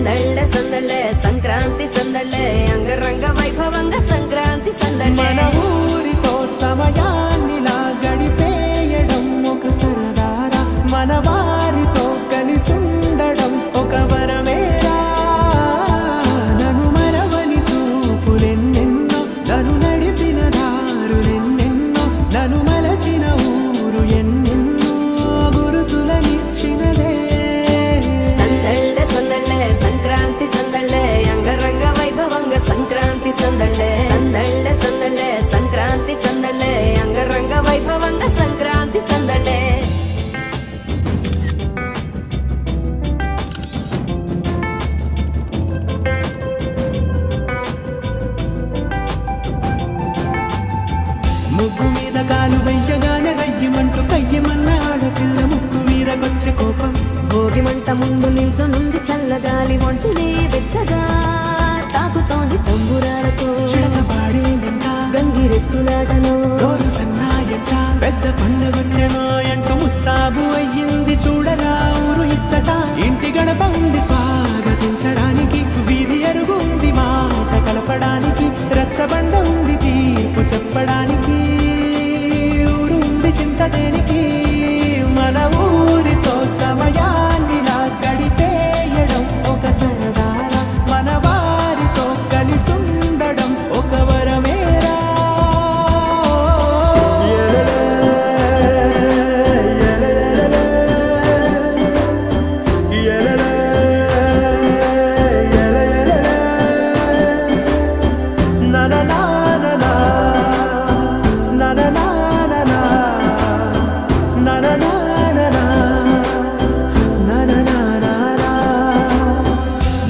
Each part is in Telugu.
సందళ్ళే సందళ్ళే సంక్రాంతి సందళ్ళే అంగరంగ వైభవంగా సంక్రాంతి సందళ్ళే మన ఊరితో సమయాన్నిలా గడిపేయడం ఒక సరదారా మన వారితో కలిసుండడం ఒక వరమేరా నన్ను మరవని చూపులెన్నెన్నో నన్ను నడిపిన దారులెన్నెన్నో నన్ను మలచిన ఊరు ఎన్నెన్నో గురుతులనిచ్చినదే సందళ్ళే సందళ్ళే సంక్రాంతి సందళ్ళే అంగరంగ వైభవంగా సంక్రాంతి సందళ్ళే సందళ్ళే సందళ్ళే సంక్రాంతి సందళ్ళే అంగరంగ వైభవంగా సంక్రాంతి సందళ్ళే ముగ్గు మీద కాలు వెయ్యగానే రయ్యమంటూ కయ్యమన్న ఆడపిల్ల ముక్కు మీదకొచ్చే కోపం భోగి మంట ముందు నిల్చొనుంది చల్లగాలి ఒంటిని వెచ్చగా తాకుతోంది తంబురాలతో చిడకపాడిందంట గంగిరెత్తులాటలో రోజు సన్నాయంట పెద్ద పండగొచ్చెనో ఎంటూ ముస్తాబు అయ్యింది చూడరా ఊరు ఇచ్చట ఇంటి గడప ఉంది స్వాగతించడానికి వీధి అరుగు ఉంది మాట కలపడానికి రచ్చబండ ఉంది తీర్పు చెప్పడానికి ఊరు ఉంది చింత దేనికి మన ఊరితో సమయాన్నిలా గడిపేయడం ఒక సరదారా మన వారితో కలిసుండడం ఒక వరమేరా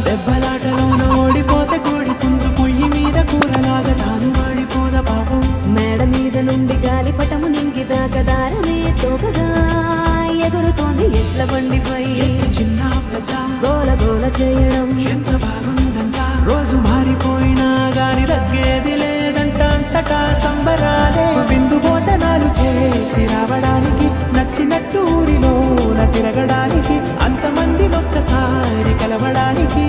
దెబ్బలాటలోన ఓడిపోతే కోడి పుంజు పొయ్యి మీద కూరలాగా తాను వాడిపోద పాపం మేడ మీద నుండి గాలిపటము నింగిదాకా దారమే తోకగా ఎగురుతోంది ఎట్ల బండిపై చిన్న పెద్ద గోల గోల చేయడం ఎంత బాగుందంట రోజు మారిపోయినా గాని తగ్గేది లేదంట అంతటా సంబరాలే విందు భోజనాలు చేసి రావడానికి నచ్చినట్టు ఊరిలోన తిరగడానికి అంతమంది ఒక్కసారి కలవడానికి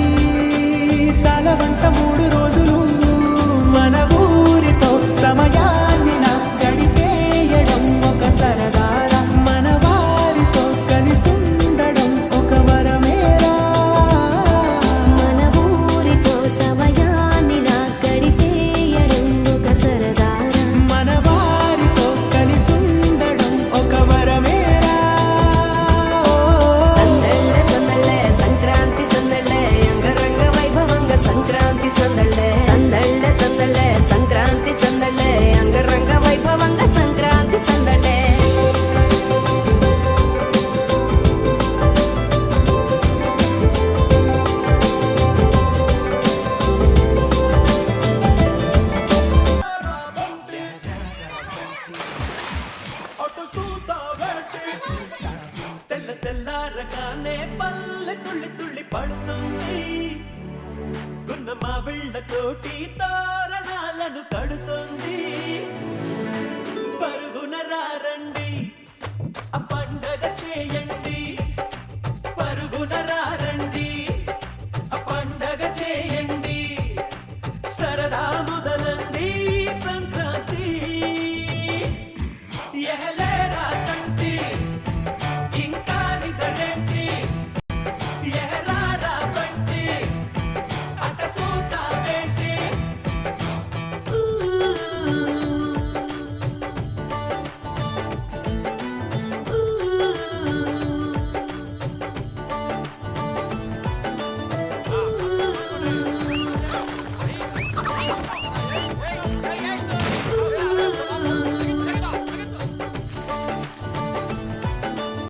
చాలా వంట 3 రోజులు మన ఊరితో సమయాన్ని నా గడిపేయడం ఒక సరదారా మన వారితో కలిసుండడం ఒక వరమేరా మన ఊరితో సమయాన్ని నా గడిపేయడం ఒక సరదారా మన వారితో కలిసుండడం ఒక వరమేరా సందళ్ళే సందళ్ళే సంక్రాంతి సందళ్ళే అంగరంగ వైభవంగా సంక్రాంతి సందళ్ళే సందళ్ళే సందళ్ళే సంక్రాంతి సందళ్ళే అంగరంగ వైభవంగా సంక్రాంతి సందళ్ళే తెల్ల తెల్లారగానే పల్లె తుళ్ళి తుళ్ళి పడుతుంది గున్న మా బిళ్ళతోటి తోరణాలను కడుతుంది పరుగున రారండి ఆ పండగ చేయండి పరుగున రారండి ఆ పండగ చేయండి సరదా మొదలండి సంక్రాంతి ఎహలేరా చంటి ఇంకా